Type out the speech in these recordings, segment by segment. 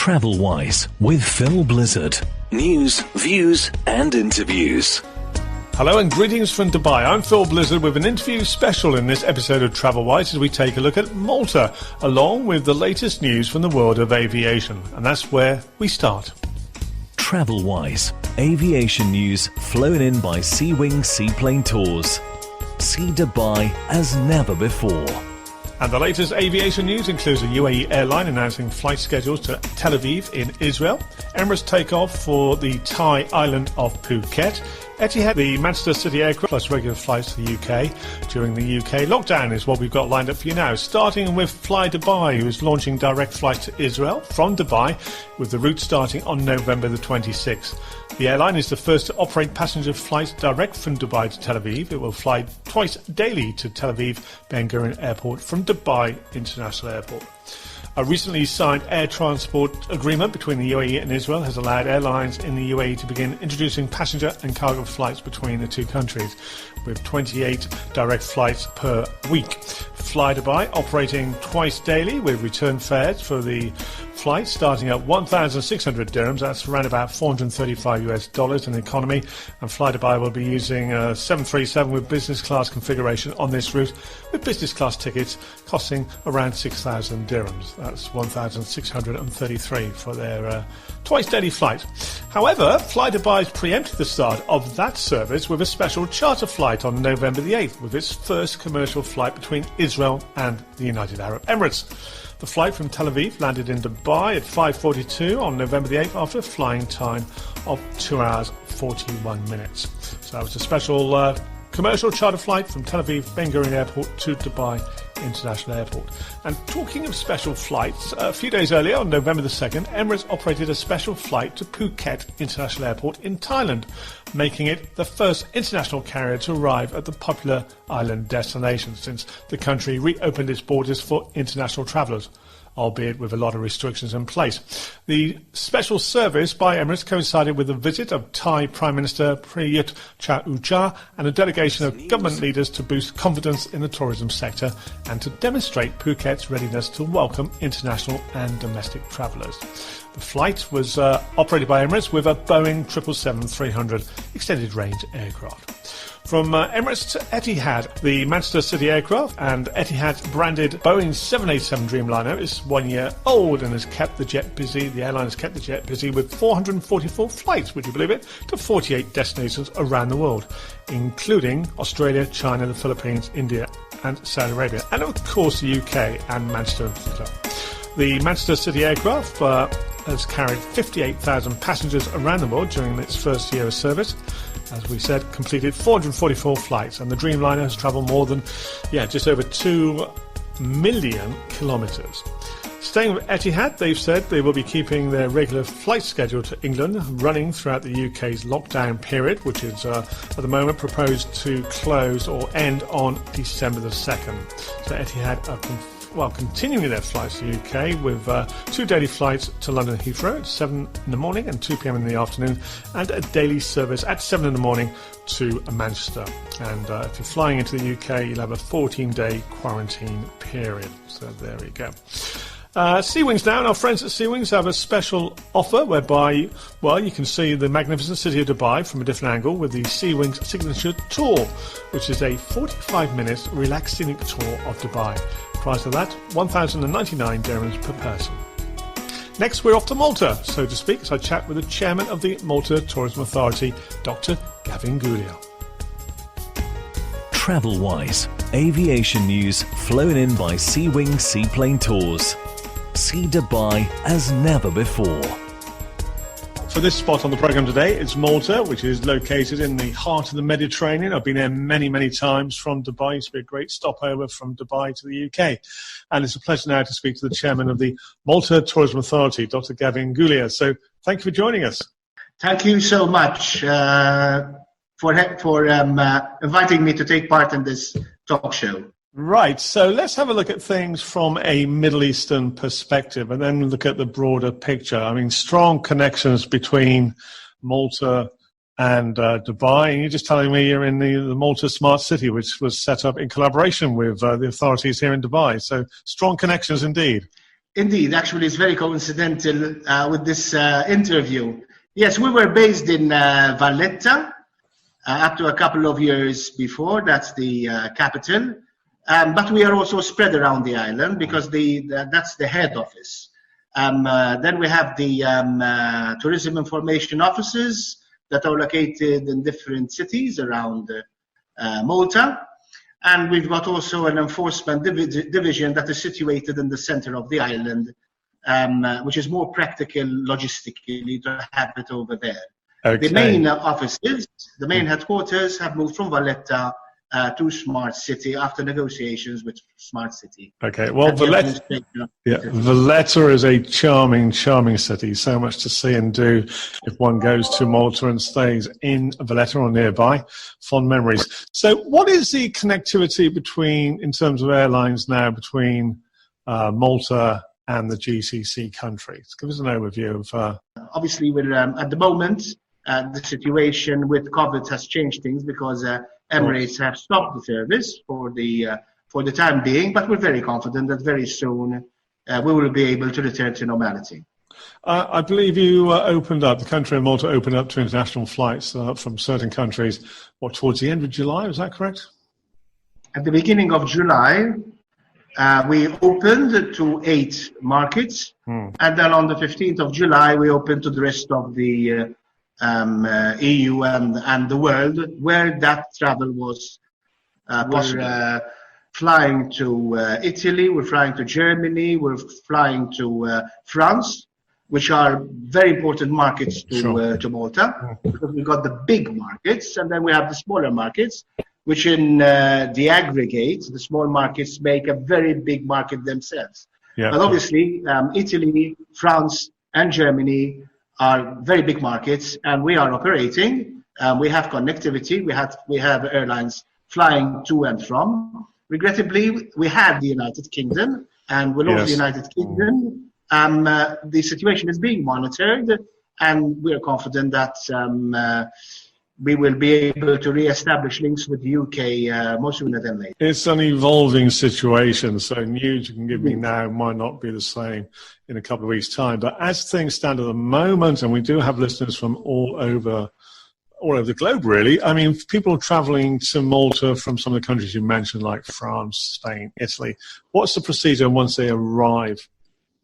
TravelWise with Phil Blizzard. News, views and interviews. Hello and greetings from Dubai. I'm Phil Blizzard with an interview special in this episode of TravelWise as we take a look at Malta, along with the latest news from the world of aviation. And that's where we start. TravelWise. Aviation news flown in by Seawings Seaplane Tours. See Dubai as never before. And the latest aviation news includes a UAE airline announcing flight schedules to Tel Aviv in Israel, Emirates takeoff for the Thai island of Phuket, Eithad, the Manchester City aircraft, plus regular flights to the UK. During the UK lockdown is what we've got lined up for you now, starting with flydubai, who is launching direct flights to Israel from Dubai, with the route starting on November the 26th. The airline is the first to operate passenger flights direct from Dubai to Tel Aviv. It will fly twice daily to Tel Aviv Ben Gurion Airport from Dubai International Airport. A recently signed air transport agreement between the UAE and Israel has allowed airlines in the UAE to begin introducing passenger and cargo flights between the two countries, with 28 direct flights per week. flydubai operating twice daily with return fares for the flight starting at 1,600 dirhams, that's around about $435 in economy, and flydubai will be using a 737 with business class configuration on this route, with business class tickets costing around 6,000 dirhams. That's 1,633 for their twice daily flight. However, flydubai has preempted the start of that service with a special charter flight on November the 8th, with its first commercial flight between Israel and the United Arab Emirates. The flight from Tel Aviv landed in Dubai at 5:42 on November the 8th after a flying time of 2 hours 41 minutes. So that was a special commercial charter flight from Tel Aviv Ben Gurion Airport to Dubai International Airport. And talking of special flights, a few days earlier on November the 2nd, Emirates operated a special flight to Phuket International Airport in Thailand, making it the first international carrier to arrive at the popular island destination since the country reopened its borders for international travellers, albeit with a lot of restrictions in place. The special service by Emirates coincided with the visit of Thai Prime Minister Prayut Chan-o-cha and a delegation of government leaders to boost confidence in the tourism sector and to demonstrate Phuket's readiness to welcome international and domestic travellers. The flight was operated by Emirates with a Boeing 777-300 extended range aircraft. From Emirates to Eithad, the Manchester City aircraft and Eithad branded Boeing 787 Dreamliner is 1 year old and has kept the jet busy. The airline has kept the jet busy with 444 flights, would you believe it, to 48 destinations around the world, including Australia, China, the Philippines, India and Saudi Arabia, and of course the UK and Manchester in particular. The Manchester City aircraft has carried 58,000 passengers around the world during its first year of service. As we said, completed 444 flights, and the Dreamliner has travelled more than, just over 2 million kilometres. Staying with Eithad, they've said they will be keeping their regular flight schedule to England running throughout the UK's lockdown period, which is at the moment proposed to close or end on December the 2nd. So Eithad are continuing their flights to the UK with 2 daily flights to London Heathrow at 7 in the morning and 2 p.m. in the afternoon, and a daily service at 7 in the morning to Manchester. And if you're flying into the UK, you'll have a 14-day quarantine period. So there you go. Seawings now, and our friends at Seawings have a special offer whereby, you can see the magnificent city of Dubai from a different angle with the Seawings Signature Tour, which is a 45-minute relaxing tour of Dubai. Price of that, 1,099 dirhams per person. Next, we're off to Malta, so to speak, as I chat with the chairman of the Malta Tourism Authority, Dr Gavin Gulia. TravelWise. Aviation news flown in by Seawings Seaplane Tours. See Dubai as never before. So this spot on the programme today is Malta, which is located in the heart of the Mediterranean. I've been there many, many times from Dubai. It used to be a great stopover from Dubai to the UK. And it's a pleasure now to speak to the chairman of the Malta Tourism Authority, Dr Gavin Gulia. So thank you for joining us. Thank you so much for inviting me to take part in this talk show. Right, so let's have a look at things from a Middle Eastern perspective and then look at the broader picture. I mean, strong connections between Malta and Dubai. And you're just telling me you're in the Malta Smart City, which was set up in collaboration with the authorities here in Dubai. So strong connections indeed. Indeed, actually, it's very coincidental with this interview. Yes, we were based in Valletta up to a couple of years before. That's the capital. But we are also spread around the island because that's the head office. Then we have the tourism information offices that are located in different cities around Malta. And we've got also an enforcement division that is situated in the center of the island, which is more practical logistically to have it over there. Okay. The main offices, the main headquarters have moved from Valletta to Smart City after negotiations with Smart City. Okay, well, Valletta is a charming city. So much to see and do if one goes to Malta and stays in Valletta or nearby. Fond memories. So what is the connectivity in terms of airlines now, between Malta and the GCC countries? Give us an overview of... Obviously, we're, at the moment, the situation with COVID has changed things because Emirates have stopped the service for the time being, but we're very confident that very soon we will be able to return to normality. I believe you the country of Malta opened up to international flights from certain countries, towards the end of July, is that correct? At the beginning of July, we opened to 8 markets, and then on the 15th of July, we opened to the rest of the EU and the world, where that travel was possible. We're flying to Italy, we're flying to Germany, we're flying to France, which are very important markets to Malta, because we've got the big markets, and then we have the smaller markets, which in the aggregate, the small markets make a very big market themselves. Yeah. But obviously, Italy, France, and Germany are very big markets, and we are operating. We have connectivity. We have airlines flying to and from. Regrettably, we had the United Kingdom, and with all the United Kingdom, the situation is being monitored, and we are confident that we will be able to re-establish links with the UK more sooner than later. It's an evolving situation, so news you can give me now might not be the same in a couple of weeks' time. But as things stand at the moment, and we do have listeners from all over the globe, really. I mean, people travelling to Malta from some of the countries you mentioned, like France, Spain, Italy. What's the procedure once they arrive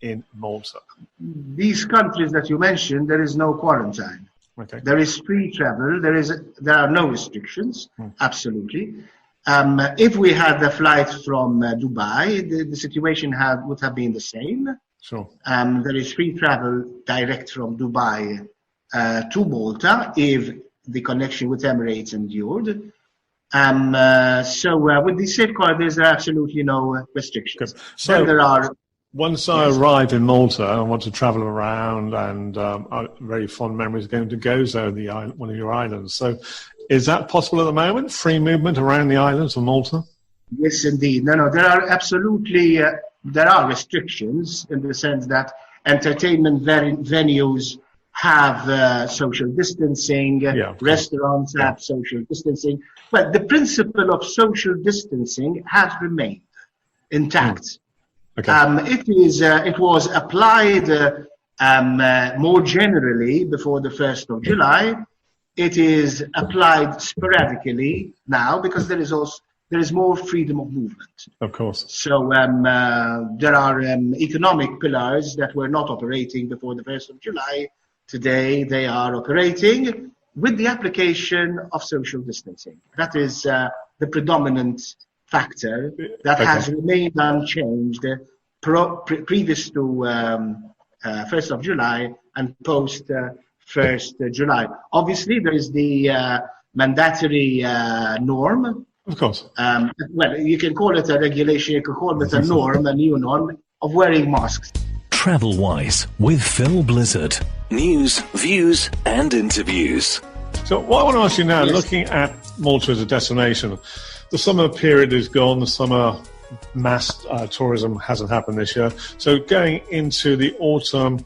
in Malta? These countries that you mentioned, there is no quarantine. Okay. There is free travel. There are no restrictions. Absolutely. If we had a flight from Dubai, the situation would have been the same. Sure. There is free travel direct from Dubai to Malta if the connection with Emirates endured. So with the safeguard, there's absolutely no restrictions. So then there are. Once I arrive in Malta and want to travel around, and very fond memories of going to Gozo, one of your islands. So is that possible at the moment, free movement around the islands of Malta? Yes, indeed. No, there are absolutely, there are restrictions in the sense that entertainment venues have social distancing, restaurants have social distancing, but the principle of social distancing has remained intact. Okay. It was applied more generally before the 1st of July. It is applied sporadically now because there is more freedom of movement. Of course. So there are economic pillars that were not operating before the 1st of July. Today they are operating with the application of social distancing. That is the predominant factor that has remained unchanged previous to 1st of July and post 1st July. Obviously, there is the mandatory norm. Of course. Well, you can call it a regulation, you can call it a norm, a new norm of wearing masks. TravelWise with Phil Blizzard. News, views, and interviews. So what I want to ask you now, looking at Malta as a destination, the summer period is gone, the summer mass tourism hasn't happened this year. So going into the autumn,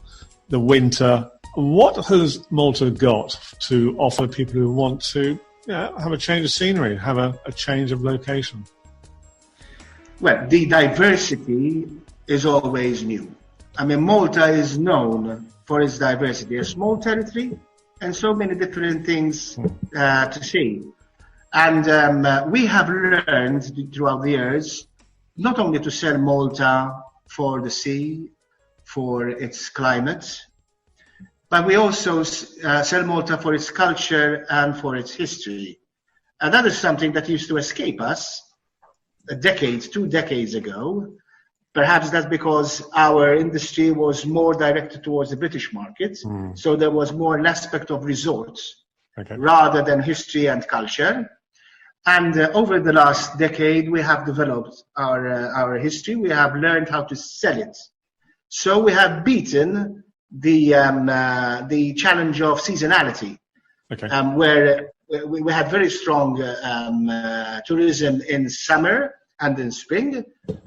the winter, what has Malta got to offer people who want to have a change of scenery, have a change of location? Well, the diversity is always new. I mean, Malta is known for its diversity, a small territory, and so many different things to see. And we have learned throughout the years not only to sell Malta for the sea, for its climate, but we also sell Malta for its culture and for its history. And that is something that used to escape us two decades ago. Perhaps that's because our industry was more directed towards the British market, so there was more an aspect of resorts rather than history and culture. And over the last decade, we have developed our history. We have learned how to sell it. So we have beaten the challenge of seasonality, where we had very strong tourism in summer and in spring,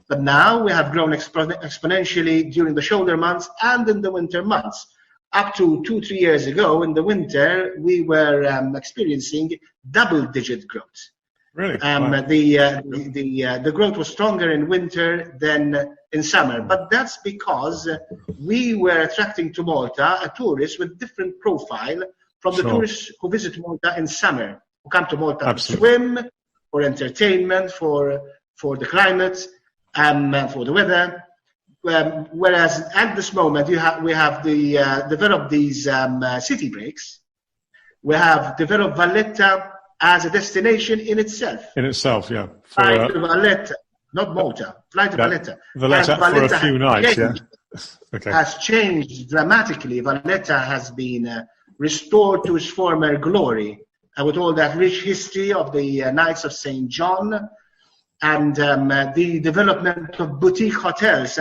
but now we have grown exponentially during the shoulder months and in the winter months. Up to 2-3 years ago, in the winter, we were experiencing double-digit growth. Really? The growth was stronger in winter than in summer, but that's because we were attracting to Malta a tourist with different profile from the tourists who visit Malta in summer, who come to Malta to swim, for entertainment, for the climate, for the weather. Whereas at this moment we have developed these city breaks. We have developed Valletta as a destination in itself. In itself, yeah. Fly to Valletta, not Malta. Fly to Valletta. Valletta for a few nights, has changed dramatically. Valletta has been restored to its former glory, with all that rich history of the Knights of St. John, and the development of boutique hotels.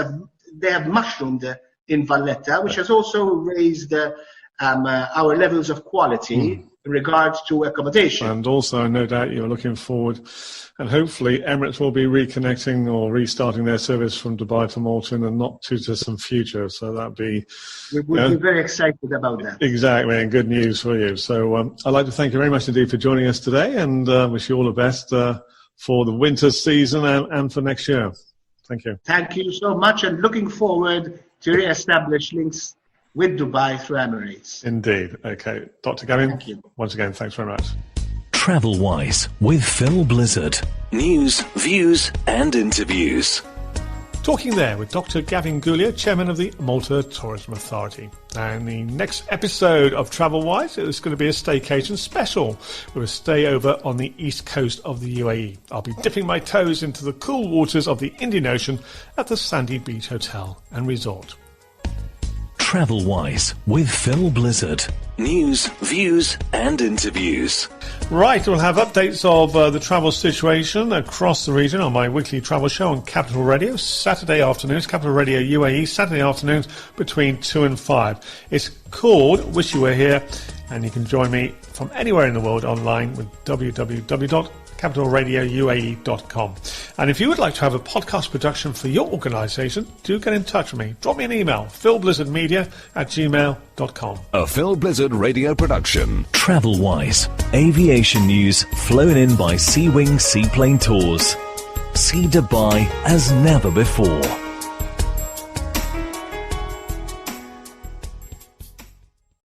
They have mushroomed in Valletta, which has also raised our levels of quality in regards to accommodation. And also, no doubt, you're looking forward, and hopefully Emirates will be reconnecting or restarting their service from Dubai to Malta in the not too distant future. So that'd be... We would be very excited about that. Exactly, and good news for you. So I'd like to thank you very much indeed for joining us today, and wish you all the best for the winter season and for next year. Thank you. Thank you so much, and looking forward to re-establish links with Dubai through Emirates. Indeed. Okay. Dr. Gavin, thank you. Once again, thanks very much. TravelWise with Phil Blizzard. News, views and interviews. Talking there with Dr. Gavin Gulia, Chairman of the Malta Tourism Authority. And the next episode of TravelWise is going to be a staycation special with a stay over on the east coast of the UAE. I'll be dipping my toes into the cool waters of the Indian Ocean at the Sandy Beach Hotel and Resort. TravelWise with Phil Blizzard. News, views and interviews. Right, we'll have updates of the travel situation across the region on my weekly travel show on Capital Radio, Saturday afternoons, Capital Radio UAE, Saturday afternoons between 2 and 5. It's called Wish You Were Here, and you can join me from anywhere in the world online with www.capitalradiouae.com. And if you would like to have a podcast production for your organisation, do get in touch with me. Drop me an email, philblizzardmedia@gmail.com. A Phil Blizzard radio production. TravelWise. Aviation news flown in by Seawings Seaplane Tours. See Dubai as never before.